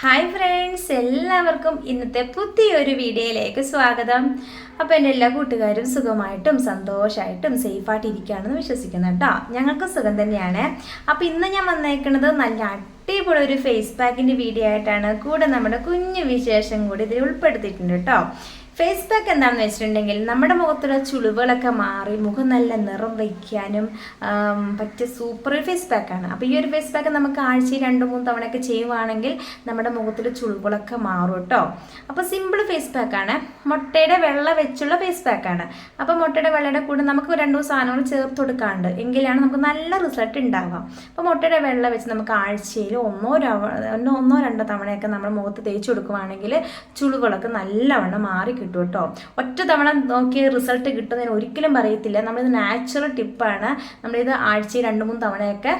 Hi friends, എല്ലാവർക്കും ഇന്നത്തെ പുതിയൊരു വീഡിയോയിലേക്ക് സ്വാഗതം. അപ്പോൾ എൻ്റെ എല്ലാ കൂട്ടുകാരും സുഖമായിട്ടും സന്തോഷമായിട്ടും സേഫായിട്ട് ഇരിക്കുകയാണെന്ന് വിശ്വസിക്കുന്നു കേട്ടോ. ഞങ്ങൾക്ക് സുഖം തന്നെയാണ്. അപ്പോൾ ഇന്ന് ഞാൻ വന്നേക്കുന്നത് നല്ല അടിപൊളി ഒരു ഫേസ് പാക്കിൻ്റെ വീഡിയോ ആയിട്ടാണ്. കൂടെ നമ്മുടെ കുഞ്ഞു വിശേഷം കൂടി ഇതിൽ ഉൾപ്പെടുത്തിയിട്ടുണ്ട് കേട്ടോ. ഫേസ് പാക്ക് എന്താണെന്ന് വെച്ചിട്ടുണ്ടെങ്കിൽ നമ്മുടെ മുഖത്തുള്ള ചുളിവുകളൊക്കെ മാറി മുഖം നല്ല നിറം വയ്ക്കാനും പറ്റിയ സൂപ്പർ ഒരു ഫേസ് പാക്കാണ്. അപ്പോൾ ഈ ഒരു ഫേസ് പാക്ക് നമുക്ക് ആഴ്ചയിൽ 2-3 തവണയൊക്കെ ചെയ്യുവാണെങ്കിൽ നമ്മുടെ മുഖത്തുള്ള ചുളിവുകളൊക്കെ മാറും കേട്ടോ. അപ്പോൾ സിമ്പിൾ ഫേസ് പാക്കാണ്. മുട്ടയുടെ വെള്ള വെച്ചുള്ള ഫേസ് പാക്കാണ്. അപ്പോൾ മുട്ടയുടെ വെള്ളയുടെ കൂടെ നമുക്ക് 2 സാധനങ്ങൾ ചേർത്ത് കൊടുക്കാറുണ്ട്, എങ്കിലാണ് നമുക്ക് നല്ല റിസൾട്ട് ഉണ്ടാവുക. അപ്പോൾ മുട്ടയുടെ വെള്ള വെച്ച് നമുക്ക് ആഴ്ചയിൽ 1-2 തവണയൊക്കെ നമ്മുടെ മുഖത്ത് തേച്ച് കൊടുക്കുവാണെങ്കിൽ ചുളിവുകളൊക്കെ നല്ലവണ്ണം മാറി കിട്ടും കേട്ടോ. ഒറ്റ തവണ നോക്കി റിസൾട്ട് കിട്ടുന്നതിന് ഒരിക്കലും പറയത്തില്ല. നമ്മളിത് നാച്ചുറൽ ടിപ്പാണ്. നമ്മളിത് ആഴ്ചയിൽ 2-3 തവണയൊക്കെ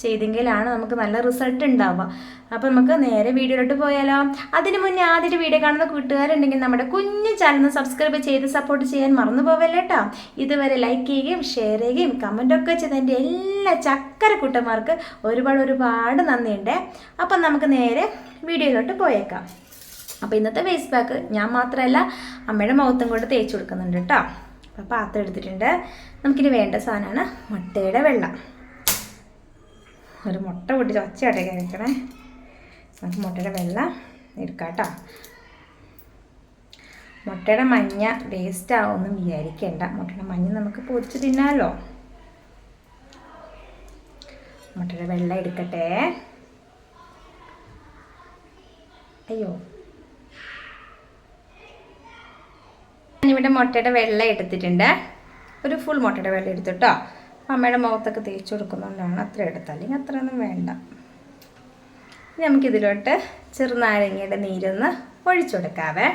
ചെയ്തെങ്കിലാണ് നമുക്ക് നല്ല റിസൾട്ട് ഉണ്ടാവുക. അപ്പോൾ നമുക്ക് നേരെ വീഡിയോയിലോട്ട് പോയാലോ. അതിന് മുന്നേ ആദ്യമായിട്ട് വീഡിയോ കാണുന്ന കൂട്ടുകാരുണ്ടെങ്കിൽ നമ്മുടെ കുഞ്ഞു ചാനൽ സബ്സ്ക്രൈബ് ചെയ്ത് സപ്പോർട്ട് ചെയ്യാൻ മറന്നു പോവല്ലേ കേട്ടോ. ഇതുവരെ ലൈക്ക് ചെയ്യുകയും ഷെയർ ചെയ്യുകയും കമൻറ്റൊക്കെ ചെയ്തതിൻ്റെ എല്ലാ ചക്കര കൂട്ടന്മാർക്ക് ഒരുപാട് നന്ദിയുണ്ട്. അപ്പം നമുക്ക് നേരെ വീഡിയോയിലോട്ട് പോയേക്കാം. അപ്പോൾ ഇന്നത്തെ ഫേസ് പാക്ക് ഞാൻ മാത്രമല്ല അമ്മയുടെ മുഖത്തും കൊണ്ട് തേച്ച് കൊടുക്കുന്നുണ്ട് കേട്ടോ. അപ്പോൾ പാത്രം എടുത്തിട്ടുണ്ട്. നമുക്കിനി വേണ്ട സാധനമാണ് മുട്ടയുടെ വെള്ള. ഒരു മുട്ട പൊട്ടിച്ച് ഒച്ചയാട്ടേ കഴിക്കണേ. നമുക്ക് മുട്ടയുടെ വെള്ള എടുക്കാം കേട്ടോ. മുട്ടയുടെ മഞ്ഞ വേസ്റ്റ് ആവുമെന്നും വിചാരിക്കേണ്ട. മുട്ടയുടെ മഞ്ഞ നമുക്ക് പൊരിച്ച് തിന്നാമല്ലോ. മുട്ടയുടെ വെള്ള എടുക്കട്ടെ. അയ്യോ, ഞാനിവിടെ മുട്ടയുടെ വെള്ളം എടുത്തിട്ടുണ്ട്. ഒരു ഫുൾ മുട്ടയുടെ വെള്ളം എടുത്തിട്ടോ. അമ്മയുടെ മുഖത്തൊക്കെ തേച്ച് കൊടുക്കുന്നതുകൊണ്ടാണ് അത്ര എടുത്തത്, അല്ലെങ്കിൽ അത്രയൊന്നും വേണ്ട. ഇനി നമുക്കിതിലോട്ട് ചെറുനാരങ്ങയുടെ നീരൊന്ന് ഒഴിച്ചു കൊടുക്കാവേ.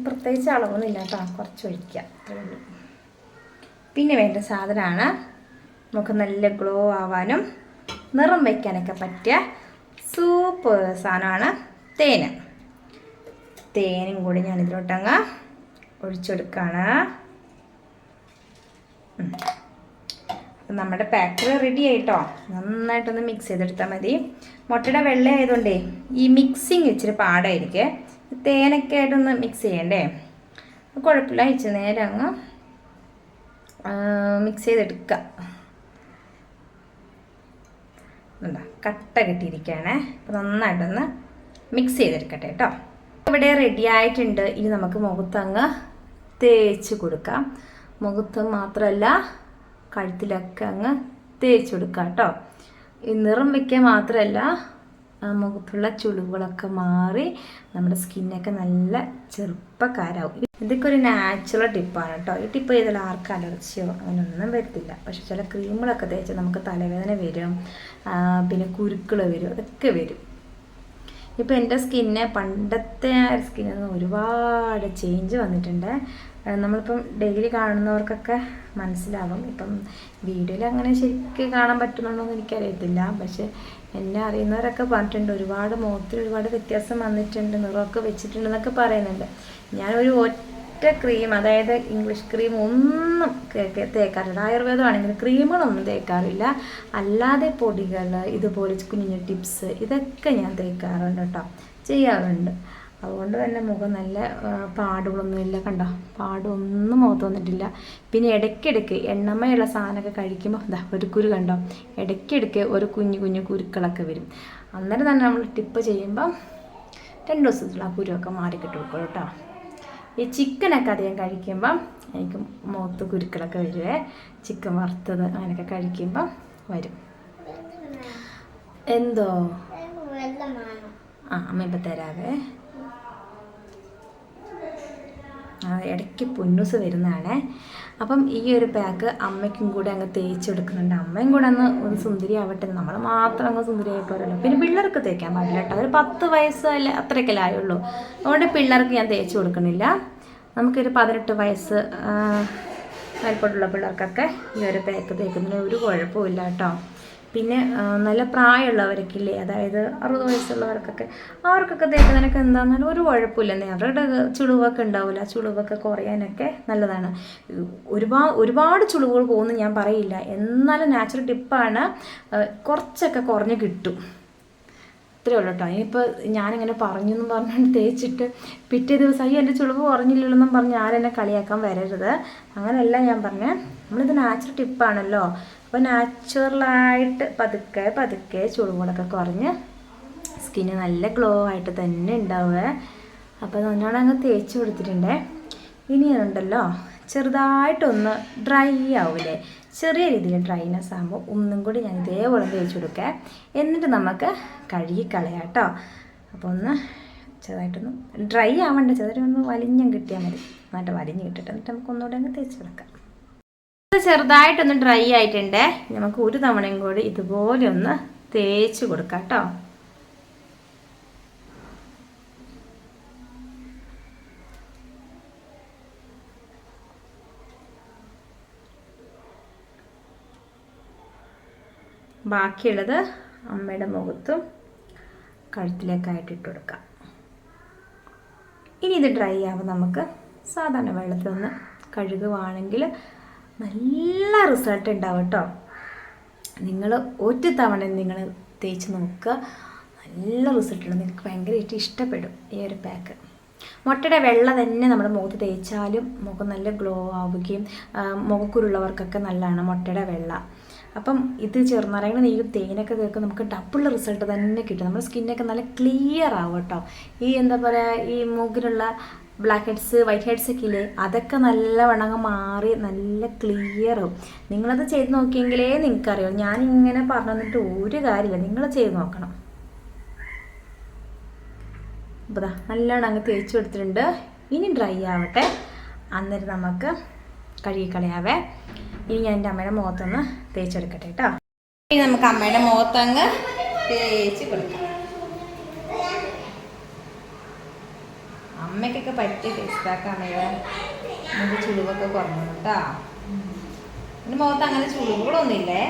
പ്രത്യേകിച്ച് അളവൊന്നും ഇല്ല കേട്ടോ, കുറച്ച് ഒഴിക്കാം, അത്രേ ഉള്ളൂ. പിന്നെ വേണ്ട സാധനമാണ് നമുക്ക് നല്ല ഗ്ലോ ആവാനും നിറം വയ്ക്കാനൊക്കെ പറ്റിയ സൂപ്പർ സാധനമാണ് തേന്. തേനും കൂടി ഞാനിതിലോട്ടങ്ങ് ഒഴിച്ചെടുക്കുകയാണ്. അപ്പം നമ്മുടെ പാക്ക് റെഡി ആയിട്ടോ. നന്നായിട്ടൊന്ന് മിക്സ് ചെയ്തെടുത്താൽ മതി. മുട്ടയുടെ വെള്ള ആയതുകൊണ്ടേ ഈ മിക്സിങ് ഇച്ചിരി പാടായിരിക്കും. തേനൊക്കെ ആയിട്ടൊന്ന് മിക്സ് ചെയ്യണ്ടേ. കുഴപ്പമില്ല, ഇച്ചിരി നേരം അങ്ങ് മിക്സ് ചെയ്തെടുക്കുക. എന്താ കട്ട കെട്ടിയിരിക്കുകയാണേ. അപ്പോൾ നന്നായിട്ടൊന്ന് മിക്സ് ചെയ്തെടുക്കട്ടെ കേട്ടോ. ഇവിടെ റെഡി ആയിട്ടുണ്ട്. ഇനി നമുക്ക് മുഖത്തങ്ങ് തേച്ച് കൊടുക്കാം. മുഖത്ത് മാത്രമല്ല കഴുത്തിലൊക്കെ അങ്ങ് തേച്ച് കൊടുക്കാം കേട്ടോ. ഈ നിറം വയ്ക്കാൻ മാത്രമല്ല മുഖത്തുള്ള ചുളിവുകളൊക്കെ മാറി നമ്മുടെ സ്കിന്നൊക്കെ നല്ല ചെറുപ്പക്കാരാവും. ഇതൊക്കെ ഒരു നാച്ചുറൽ ടിപ്പാണ് കേട്ടോ. ഈ ടിപ്പ് ചെയ്താൽ ആർക്കും അലർജിയോ അങ്ങനെയൊന്നും വരത്തില്ല. പക്ഷെ ചില ക്രീമുകളൊക്കെ തേച്ച് നമുക്ക് തലവേദന വരും, പിന്നെ കുരുക്കൾ വരും, അതൊക്കെ വരും. ഇപ്പോൾ എൻ്റെ സ്കിന്ന് പണ്ടത്തെ സ്കിന്നിൽ നിന്ന് ഒരുപാട് ചേഞ്ച് വന്നിട്ടുണ്ട്. നമ്മളിപ്പം ഡെയിലി കാണുന്നവർക്കൊക്കെ മനസ്സിലാകും. ഇപ്പം വീഡിയോയിൽ അങ്ങനെ ശരിക്കും കാണാൻ പറ്റുന്നുണ്ടോയെന്ന് എനിക്കറിയത്തില്ല. പക്ഷെ എന്നെ അറിയുന്നവരൊക്കെ പറഞ്ഞിട്ടുണ്ട് ഒരുപാട് മുഖത്തിൽ ഒരുപാട് വ്യത്യാസം വന്നിട്ടുണ്ട്, നിറമൊക്കെ വെച്ചിട്ടുണ്ടെന്നൊക്കെ പറയുന്നുണ്ട്. ഞാനൊരു ഒറ്റ ക്രീം, അതായത് ഇംഗ്ലീഷ് ക്രീം ഒന്നും തേക്കാറില്ല. ആയുർവേദമാണെങ്കിൽ ക്രീമുകളൊന്നും തേക്കാറില്ല. അല്ലാതെ പൊടികൾ, ഇതുപോലെ കുഞ്ഞു ടിപ്സ്, ഇതൊക്കെ ഞാൻ തേക്കാറുണ്ട് കേട്ടോ, ചെയ്യാറുണ്ട്. അതുകൊണ്ട് തന്നെ മുഖം നല്ല പാടുകളൊന്നുമില്ല. കണ്ടോ, പാടൊന്നും മുഖത്ത് വന്നിട്ടില്ല. പിന്നെ ഇടയ്ക്കിടയ്ക്ക് എണ്ണമയുള്ള സാധനമൊക്കെ കഴിക്കുമ്പോൾ ഒരു കുരു കണ്ടോ, ഇടയ്ക്കിടയ്ക്ക് ഒരു കുഞ്ഞു കുരുക്കളൊക്കെ വരും. അന്നേരം തന്നെ നമ്മൾ ടിപ്പ് ചെയ്യുമ്പം 2 ദിവസത്തിലുള്ള ആ കുരുവൊക്കെ മാറിക്കിട്ടും കേട്ടോ. ഈ ചിക്കനൊക്കെ അധികം കഴിക്കുമ്പം എനിക്ക് മുഖത്ത് കുരുക്കളൊക്കെ വരുവേ. ചിക്കൻ വറുത്തത് അങ്ങനെയൊക്കെ കഴിക്കുമ്പം വരും. എന്തോ അമ്മ ഇപ്പം തരാവേ. ഇടയ്ക്ക് പൊന്നൂസ് വരുന്നതാണേ. അപ്പം ഈ ഒരു പാക്ക് അമ്മയ്ക്കും കൂടെ അങ്ങ് തേച്ചെടുക്കുന്നുണ്ട്. അമ്മയും കൂടെ ഒന്ന് സുന്ദരി ആവട്ടെ, നമ്മൾ മാത്രം അങ്ങ് സുന്ദരി ആയിപ്പോരല്ലോ. പിന്നെ പിള്ളേർക്ക് തേക്കാൻ പാടില്ല കേട്ടോ. ഒരു 10 വയസ്സ് അല്ല അത്രയൊക്കെ ആയുള്ളൂ. അതുകൊണ്ട് പിള്ളേർക്ക് ഞാൻ തേച്ച് കൊടുക്കണില്ല. നമുക്കൊരു 18 വയസ്സ് മേൽപോട്ടുള്ള പിള്ളേർക്കൊക്കെ ഈ ഒരു പാക്ക് തേക്കുന്നതിന് ഒരു കുഴപ്പമില്ല കേട്ടോ. പിന്നെ നല്ല പ്രായമുള്ളവർക്കില്ലേ, അതായത് 60 വയസ്സുള്ളവർക്കൊക്കെ, അവർക്കൊക്കെ തേക്കുന്നതിനൊക്കെ എന്താണെന്നാലും ഒരു കുഴപ്പമില്ലെന്നേ. അവരുടെ ചുളിവൊക്കെ ഉണ്ടാവില്ല, ചുളിവൊക്കെ കുറയാനൊക്കെ നല്ലതാണ്. ഒരുപാട് ചുളിവുകൾ പോകുമെന്ന് ഞാൻ പറയില്ല, എന്നാലും നാച്ചുറൽ ടിപ്പാണ്, കുറച്ചൊക്കെ കുറഞ്ഞ് കിട്ടും. ഇത്രയേ ഉള്ളൂ കേട്ടോ. ഇനിയിപ്പോൾ ഞാനിങ്ങനെ പറഞ്ഞെന്നും പറഞ്ഞുകൊണ്ട് തേച്ചിട്ട് പിറ്റേ ദിവസം എൻ്റെ ചുളിവ് കുറഞ്ഞില്ലല്ലോന്നും പറഞ്ഞ് ആരെന്നെ കളിയാക്കാൻ വരരുത്. അങ്ങനെയല്ല ഞാൻ പറഞ്ഞത്, നമ്മളിത് നാച്ചുറൽ ടിപ്പാണല്ലോ. അപ്പോൾ നാച്ചുറലായിട്ട് പതുക്കെ പതുക്കെ ചുളിവുകളൊക്കെ കുറഞ്ഞ് സ്കിന്ന് നല്ല ഗ്ലോ ആയിട്ട് തന്നെ ഉണ്ടാവുക. അപ്പോൾ നല്ലോണം അങ്ങ് തേച്ച് കൊടുത്തിട്ടുണ്ടേ. ഇനി ഉണ്ടല്ലോ ചെറുതായിട്ടൊന്ന് ഡ്രൈ ആവില്ലേ, ചെറിയ രീതിയിൽ ഡ്രൈനെസ് ആകുമ്പോൾ ഒന്നും കൂടി ഞാൻ ഇതേപോലെ തേച്ച് കൊടുക്കുക. എന്നിട്ട് നമുക്ക് കഴുകിക്കളയാം കേട്ടോ. അപ്പോൾ ഒന്ന് ചെറുതായിട്ടൊന്ന് ഡ്രൈ ആവണ്ട, ചെറുതായിട്ടൊന്ന് വലിഞ്ഞം കിട്ടിയാൽ മതി. എന്നിട്ട് വലിഞ്ഞ് കിട്ടിയിട്ട് എന്നിട്ട് നമുക്ക് ഒന്നുകൂടെ അങ്ങ് തേച്ച് കൊടുക്കാം. ചെറുതായിട്ടൊന്ന് ഡ്രൈ ആയിട്ടുണ്ട്. നമുക്ക് ഒരു തവണയും കൂടി ഇതുപോലെ ഒന്ന് തേച്ച് കൊടുക്കാം കേട്ടോ. ബാക്കിയുള്ളത് അമ്മയുടെ മുഖത്തും കഴുത്തിലേക്കായിട്ട് ഇട്ട് കൊടുക്കാം. ഇനി ഇത് ഡ്രൈ ആകുമ്പോൾ നമുക്ക് സാധാരണ വെള്ളത്തിൽ ഒന്ന് കഴുകുവാണെങ്കിൽ നല്ല റിസൾട്ട് ഉണ്ടാവും കേട്ടോ. നിങ്ങൾ ഒറ്റ തവണ നിങ്ങൾ തേച്ച് നോക്കുക, നല്ല റിസൾട്ടുണ്ട്. നിങ്ങൾക്ക് ഭയങ്കരമായിട്ട് ഇഷ്ടപ്പെടും ഈ ഒരു പാക്ക്. മുട്ടയുടെ വെള്ള തന്നെ നമ്മുടെ മുഖത്ത് തേച്ചാലും മുഖം നല്ല ഗ്ലോ ആവുകയും മുഖക്കുരുള്ളവർക്കൊക്കെ നല്ലതാണ് മുട്ടയുടെ വെള്ള. അപ്പം ഇത് ചെറുനാരങ്ങ നീരും തേനൊക്കെ തേക്കും നമുക്ക് ഡബിൾ റിസൾട്ട് തന്നെ കിട്ടും. നമ്മുടെ സ്കിന്നൊക്കെ നല്ല ക്ലിയർ ആവും കേട്ടോ. ഈ എന്താ പറയുക, ഈ മൂക്കിലുള്ള ബ്ലാക്ക് ഹെഡ്സ് വൈറ്റ് ഹെഡ്സ് ഒക്കെ ഇല്ലേ, അതൊക്കെ നല്ല വണ്ണങ്ങ് മാറി നല്ല ക്ലിയറും. നിങ്ങളത് ചെയ്ത് നോക്കിയെങ്കിലേ നിങ്ങൾക്കറിയാം. ഞാനിങ്ങനെ പറഞ്ഞു തന്നിട്ട് ഒരു കാര്യമില്ല, നിങ്ങൾ ചെയ്ത് നോക്കണം. അപ്പോൾ നല്ലോണം അങ്ങ് തേച്ച് കൊടുത്തിട്ടുണ്ട്. ഇനി ഡ്രൈ ആവട്ടെ, അന്നേരം നമുക്ക് കഴുകിക്കളയാവേ. ഇനി ഞാൻ എൻ്റെ അമ്മയുടെ മുഖത്തൊന്ന് തേച്ചെടുക്കട്ടെ കേട്ടോ. ഇനി നമുക്ക് അമ്മയുടെ മുഖത്തങ്ങ് തേച്ച് കൊടുക്കാം. അമ്മയ്ക്കൊക്കെ പറ്റിയ ടേസ്റ്റാക്കാം. അമ്മയുടെ നമുക്ക് ചുളിവൊക്കെ കുറഞ്ഞു കേട്ടോ. എൻ്റെ മുഖത്ത് അങ്ങനെ ചുളിവുകളൊന്നുമില്ലേ,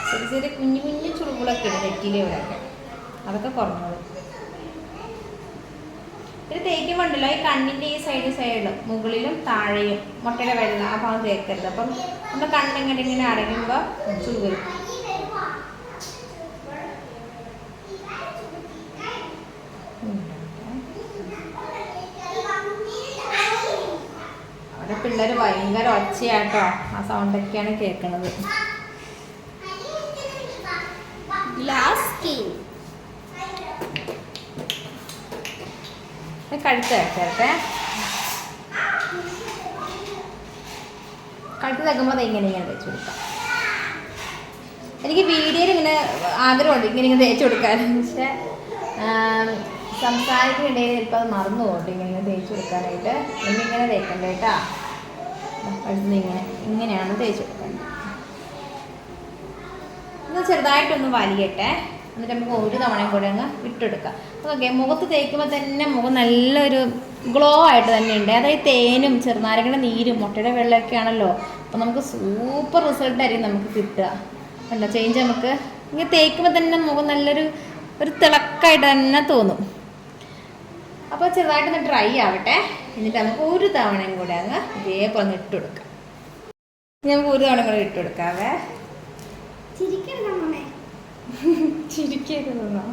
ചെറിയ ചെറിയ കുഞ്ഞു കുഞ്ഞു ചുളിവുകളൊക്കെ ഉണ്ട് നെറ്റിയിലെ ഇവിടെയൊക്കെ, അതൊക്കെ കുറഞ്ഞോളൂ. ഇത് തേക്കുമ്പോണ്ടല്ലോ ഈ കണ്ണിൻ്റെ ഈ സൈഡിലും മുകളിലും താഴെയും മുട്ടയുടെ വെള്ള ആ ഭാഗം തേക്കരുത്. അപ്പം നമ്മുടെ കണ്ണിങ്ങനെ അടങ്ങുമ്പോൾ ചുളി വരും. അവിടെ പിള്ളേർ ഭയങ്കര ഒച്ചയാട്ടോ, ആ സൗണ്ടൊക്കെയാണ് കേൾക്കുന്നത്. കഴുത്ത് ചേർത്തേ, കഴുത്ത് തേക്കുമ്പോൾ ഇങ്ങനെ തേച്ച് കൊടുക്കാം. എനിക്ക് വീഡിയോയിൽ ഇങ്ങനെ ആഗ്രഹമുണ്ട് ഇങ്ങനെ തേച്ച് കൊടുക്കാൻ, പക്ഷേ സംസാരിക്കുന്നുണ്ടെങ്കിൽ ചിലപ്പോൾ അത് മറന്നു പോകട്ടെ ഇങ്ങനെ തേച്ച് കൊടുക്കാനായിട്ട്. എന്നിങ്ങനെ തേക്കണ്ടേ കേട്ടാ, കഴുത്ത് ഇങ്ങനെയാണ് തേച്ച് കൊടുക്കേണ്ടത്. ഒന്ന് ചെറുതായിട്ടൊന്ന് വലിയട്ടെ, എന്നിട്ട് നമുക്ക് ഒരു തവണയും കൂടെ അങ്ങ് ഇട്ടെടുക്കാം. ഓക്കെ, മുഖത്ത് തേക്കുമ്പോൾ തന്നെ മുഖം നല്ലൊരു ഗ്ലോ ആയിട്ട് തന്നെ ഉണ്ട്. അതായത് തേനും ചെറുനാരങ്ങയുടെ നീരും മുട്ടയുടെ വെള്ളമൊക്കെ ആണല്ലോ, അപ്പോൾ നമുക്ക് സൂപ്പർ റിസൾട്ടായിരിക്കും നമുക്ക് കിട്ടുക. കണ്ടോ ചേഞ്ച്, നമുക്ക് ഇങ്ങനെ തേക്കുമ്പോൾ തന്നെ മുഖം നല്ലൊരു തിളക്കമായിട്ട് തന്നെ തോന്നും. അപ്പോൾ ചെറുതായിട്ടൊന്ന് ഡ്രൈ ആവട്ടെ, എന്നിട്ട് നമുക്ക് ഒരു തവണയും കൂടെ അങ്ങ് ഇതേപോലെ ഒന്ന് ഇട്ട് കൊടുക്കാം. നമുക്ക് ഒരു തവണ കൂടെ ഇട്ട് കൊടുക്കാവേ. ചിരിക്കരുതെന്നോ,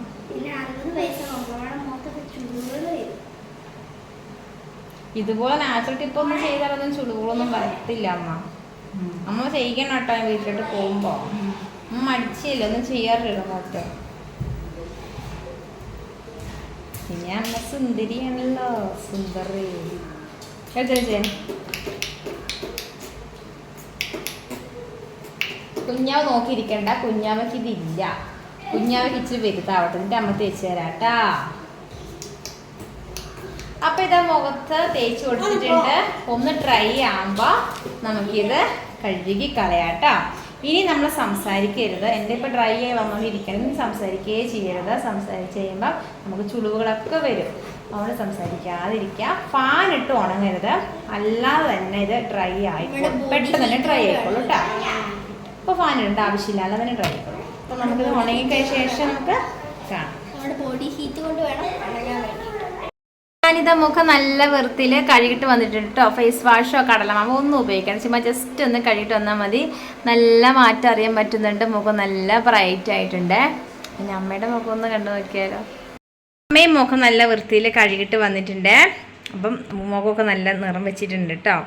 ഇതുപോലെ നാച്ചുറൽ ടിപ്പൊന്നും ചെയ്താലൊന്നും ചുളിവുകളൊന്നും വരത്തില്ല. അമ്മ ചെയ്യിക്കണം കേട്ടോ വീട്ടിലോട്ട് പോകുമ്പോ. അമ്മ മടിച്ചില്ല, ഒന്നും ചെയ്യാറില്ല മുഖത്ത്. പിന്നെ അമ്മ സുന്ദരിയാണല്ലോ, സുന്ദരി. കുഞ്ഞാവ് നോക്കിയിരിക്കണ്ട, കുഞ്ഞാവയ്ക്ക് ഇതില്ല. കുഞ്ഞാവയ്ക്ക് ഇച്ചിരി വലുതാവട്ടെ, എന്നിട്ട് അമ്മ തേച്ച് തരാട്ടാ. അപ്പം ഇതാ മുഖത്ത് തേച്ച് കൊടുത്തിട്ടുണ്ട്. ഒന്ന് ഡ്രൈ ആകുമ്പോൾ നമുക്കിത് കഴുകി കളയാട്ടോ. ഇനി നമ്മൾ സംസാരിക്കരുത്. എൻ്റെ ഇപ്പോൾ ഡ്രൈ ആയി വന്നുകൊണ്ടിരിക്കണം, സംസാരിക്കുകയേ ചെയ്യരുത്. സംസാരിച്ച് കഴിയുമ്പോൾ നമുക്ക് ചുളിവുകളൊക്കെ വരും. അവിടെ സംസാരിക്കാതിരിക്കുക. ഫാൻ ഇട്ട് ഉണങ്ങരുത്, അല്ലാതെ തന്നെ ഇത് ഡ്രൈ ആയിക്കോളും, പെട്ടെന്ന് തന്നെ ഡ്രൈ ആയിക്കോളൂ കേട്ടോ. ഇപ്പോൾ ഫാൻ ഇടേണ്ട ആവശ്യമില്ല, അല്ല തന്നെ ഡ്രൈ ആയിക്കോളും. അപ്പോൾ നമുക്കിത് ഉണങ്ങിക്കഴിഞ്ഞ ശേഷം നമുക്ക് കാണാം. ബോഡി ഹീറ്റ് കൊണ്ട് വേണം ഉണങ്ങാൻ വേണ്ടി. ഞാനിത് മുഖം നല്ല വൃത്തിയിൽ കഴുകിയിട്ട് വന്നിട്ടുണ്ട് കേട്ടോ. ഫേസ് വാഷോ കടലമാവോ ഒന്നും ഉപയോഗിക്കണം, ചുമ്മാ ജസ്റ്റ് ഒന്ന് കഴുകിയിട്ട് വന്നാൽ മതി. നല്ല മാറ്റം അറിയാൻ പറ്റുന്നുണ്ട്, മുഖം നല്ല ബ്രൈറ്റ് ആയിട്ടുണ്ട്. പിന്നെ അമ്മയുടെ മുഖം ഒന്ന് കണ്ടു നോക്കിയാലോ. അമ്മയും മുഖം നല്ല വൃത്തിയിൽ കഴുകിയിട്ട് വന്നിട്ടുണ്ട്. അപ്പം മുഖമൊക്കെ നല്ല നിറം വെച്ചിട്ടുണ്ട് കേട്ടോ.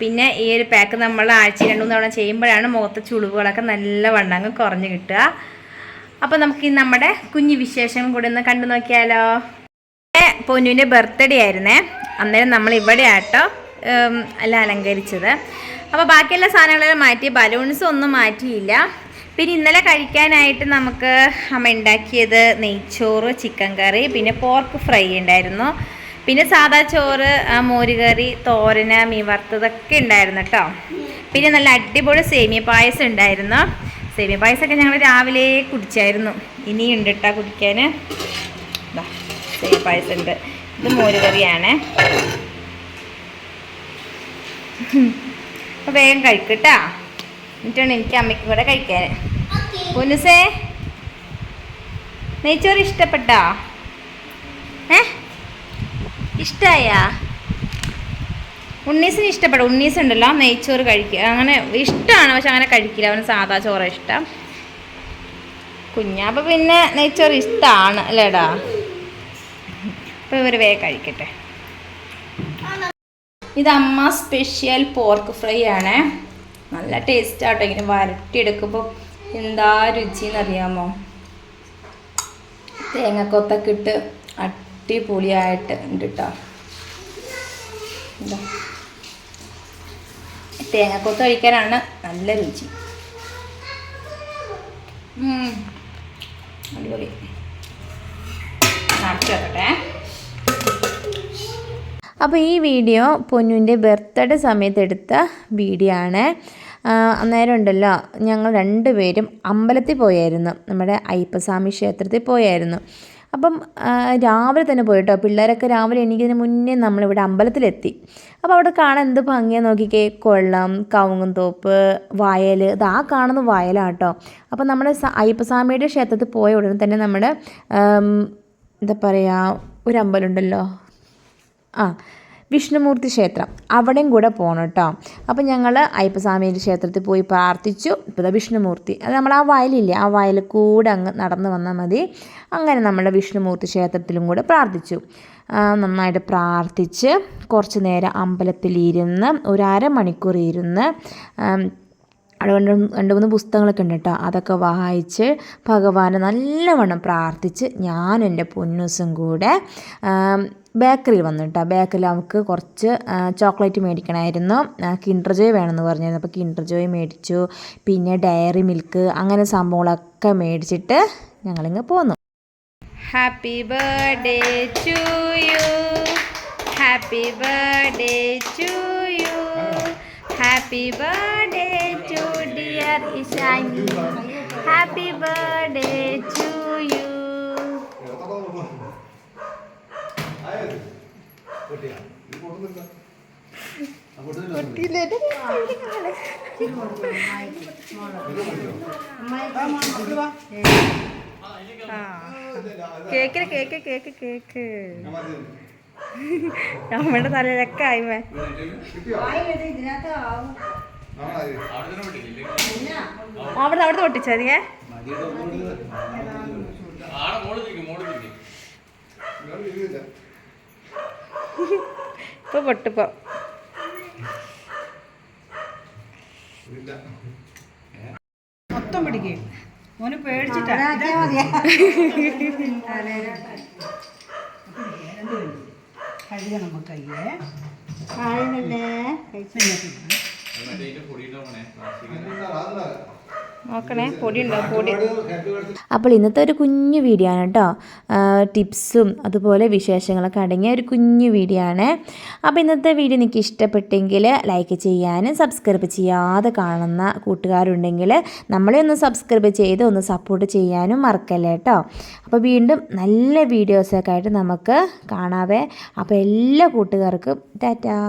പിന്നെ ഈ ഒരു പാക്ക് നമ്മൾ ആഴ്ച 2-3 തവണ ചെയ്യുമ്പോഴാണ് മുഖത്തെ ചുളിവുകളൊക്കെ നല്ല വണ്ണങ്ങ് കുറഞ്ഞ് കിട്ടുക. അപ്പോൾ നമുക്ക് ഈ നമ്മുടെ കുഞ്ഞു വിശേഷം കൂടി ഒന്ന് കണ്ടു നോക്കിയാലോ. പൊന്നുവിൻ്റെ ബർത്ത്ഡേ ആയിരുന്നേ, അന്നേരം നമ്മൾ ഇവിടെ ആട്ടോ എല്ലാം അലങ്കരിച്ചത്. അപ്പോൾ ബാക്കിയുള്ള സാധനങ്ങളെല്ലാം മാറ്റി, ബലൂൺസ് ഒന്നും മാറ്റിയില്ല. പിന്നെ ഇന്നലെ കഴിക്കാനായിട്ട് നമുക്ക് അമ്മ ഉണ്ടാക്കിയത് നെയ്ച്ചോറ്, ചിക്കൻ കറി, പിന്നെ പോർക്ക് ഫ്രൈ ഉണ്ടായിരുന്നു. പിന്നെ സാദാ ചോറ്, മോരുകറി, തോരന്, മീൻ വറുത്തതൊക്കെ ഉണ്ടായിരുന്നു കേട്ടോ. പിന്നെ നല്ല അടിപൊളി സേമിയ പായസം ഉണ്ടായിരുന്നു. സേമിയ പായസമൊക്കെ ഞങ്ങൾ രാവിലെ കുടിച്ചായിരുന്നു. ഇനിയുണ്ട് കേട്ടോ കുടിക്കാൻ. സേമിയ പായസം ഉണ്ട്. ഇത് മോരുകറിയാണ്. അപ്പോൾ വേഗം കഴിക്കട്ടാ, എന്നിട്ടാണ് എനിക്ക് അമ്മയ്ക്കും കൂടെ കഴിക്കാൻ. പൊന്നുസേ, നെയ്ച്ചോറ് ഇഷ്ടപ്പെട്ടോ? ഇഷ്ടമായ? ഉണ്ണീസിന് ഇഷ്ടപ്പെടും. ഉണ്ണീസ് ഉണ്ടല്ലോ നെയ്ച്ചോറ് കഴിക്കുക അങ്ങനെ ഇഷ്ടമാണ്, പക്ഷെ അങ്ങനെ കഴിക്കില്ല, അവന് സാധാ ചോറ് ഇഷ്ടം. കുഞ്ഞാപ്പം പിന്നെ നെയ്ച്ചോറ് ഇഷ്ടമാണ് അല്ലേടാ. അപ്പോൾ ഇവർ വേഗം കഴിക്കട്ടെ. ഇത് അമ്മ സ്പെഷ്യൽ പോർക്ക് ഫ്രൈ ആണ്. നല്ല ടേസ്റ്റാട്ടോ, ഇങ്ങനെ വരട്ടിയെടുക്കുമ്പോൾ എന്താ രുചിയെന്നറിയാമോ. തേങ്ങക്കൊത്തൊക്കെ ഇട്ട് അടിപൊളിയായിട്ട് ഉണ്ട് കേട്ടോ. എന്താ തേങ്ങക്കൊത്ത് കഴിക്കാനാണ് നല്ല രുചി. അടിപൊളി. നടക്കട്ടെ. അപ്പോൾ ഈ വീഡിയോ പൊന്നുവിൻ്റെ ബർത്ത്ഡേ സമയത്ത് എടുത്ത വീഡിയോ ആണ്. അന്നേരം ഉണ്ടല്ലോ ഞങ്ങൾ 2 പേരും അമ്പലത്തിൽ പോയായിരുന്നു, നമ്മുടെ അയ്യപ്പസ്വാമി ക്ഷേത്രത്തിൽ പോയായിരുന്നു. അപ്പം രാവിലെ തന്നെ പോയിട്ടോ. പിള്ളേരൊക്കെ രാവിലെ എണീക്കുന്നതിന് മുന്നേ നമ്മളിവിടെ അമ്പലത്തിലെത്തി. അപ്പോൾ അവിടെ കാണാൻ എന്ത് ഭംഗിയാണ് നോക്കിക്കേ. കൊള്ളം, കവുങ്ങും തോപ്പ്, വയൽ. ഇത് ആ കാണുന്ന വയലാട്ടോ. അപ്പോൾ നമ്മുടെ അയ്യപ്പസ്വാമിയുടെ ക്ഷേത്രത്തിൽ പോയ ഉടനെ തന്നെ നമ്മുടെ എന്താ പറയുക, ഒരു അമ്പലമുണ്ടല്ലോ, വിഷ്ണുമൂർത്തി ക്ഷേത്രം, അവിടെയും കൂടെ പോകണം കേട്ടോ. അപ്പം ഞങ്ങൾ അയ്യപ്പസ്വാമിയുടെ ക്ഷേത്രത്തിൽ പോയി പ്രാർത്ഥിച്ചു. ഇപ്പോൾ വിഷ്ണുമൂർത്തി, അത് നമ്മൾ ആ വയലില്ലേ, ആ വയലിൽ കൂടെ അങ്ങ് നടന്നു വന്നാൽ മതി. അങ്ങനെ നമ്മുടെ വിഷ്ണുമൂർത്തി ക്ഷേത്രത്തിലും കൂടെ പ്രാർത്ഥിച്ചു. നന്നായിട്ട് പ്രാർത്ഥിച്ച് കുറച്ച് നേരം അമ്പലത്തിലിരുന്ന് ഒരു അരമണിക്കൂർ ഇരുന്ന് അവിടെ 2-3 പുസ്തകങ്ങളൊക്കെ ഉണ്ട് കേട്ടോ. അതൊക്കെ വായിച്ച് ഭഗവാനെ നല്ലവണ്ണം പ്രാർത്ഥിച്ച് ഞാൻ എൻ്റെ പൊന്നൂസും കൂടെ ബേക്കറിയിൽ വന്നു കേട്ടോ. ബേക്കറിയിൽ നമുക്ക് കുറച്ച് ചോക്ലേറ്റ് മേടിക്കണമായിരുന്നു. കിൻഡർ ജോയ് വേണമെന്ന് പറഞ്ഞായിരുന്നു. അപ്പോൾ കിൻഡർ ജോയ് മേടിച്ചു. പിന്നെ ഡയറി മിൽക്ക്, അങ്ങനെ സംഭവങ്ങളൊക്കെ മേടിച്ചിട്ട് ഞങ്ങളിങ്ങ് പോന്നു. Happy birthday to you, happy birthday to you, happy birthday to dear Ishani, happy birthday to you. Cake cake cake cake നമ്മുടെ തലയിലൊക്കെ ആയിമേ. അവിടെ പൊട്ടിച്ചതിയേ. ഇപ്പൊ പൊട്ടിപ്പോ മൊത്തം പിടിക്കേ. മോന് പേടിച്ചിട്ടാ. കഴുകണം കയ്യേ. നോക്കണേ, പൊടി ഉണ്ടോ? പൊടി. അപ്പോൾ ഇന്നത്തെ ഒരു കുഞ്ഞു വീഡിയോ ആണ് കേട്ടോ. ടിപ്സും അതുപോലെ വിശേഷങ്ങളൊക്കെ അടങ്ങിയ ഒരു കുഞ്ഞു വീഡിയോ ആണ്. അപ്പോൾ ഇന്നത്തെ വീഡിയോ നിങ്ങൾക്ക് ഇഷ്ടപ്പെട്ടെങ്കിൽ ലൈക്ക് ചെയ്യാനും സബ്സ്ക്രൈബ് ചെയ്യാതെ കാണുന്ന കൂട്ടുകാരുണ്ടെങ്കിൽ നമ്മളെ ഒന്ന് സബ്സ്ക്രൈബ് ചെയ്ത് ഒന്ന് സപ്പോർട്ട് ചെയ്യാനും മറക്കല്ലേ കേട്ടോ. അപ്പോൾ വീണ്ടും നല്ല വീഡിയോസൊക്കെ ആയിട്ട് നമുക്ക് കാണാവേ. അപ്പോൾ എല്ലാ കൂട്ടുകാർക്കും ടാറ്റാ.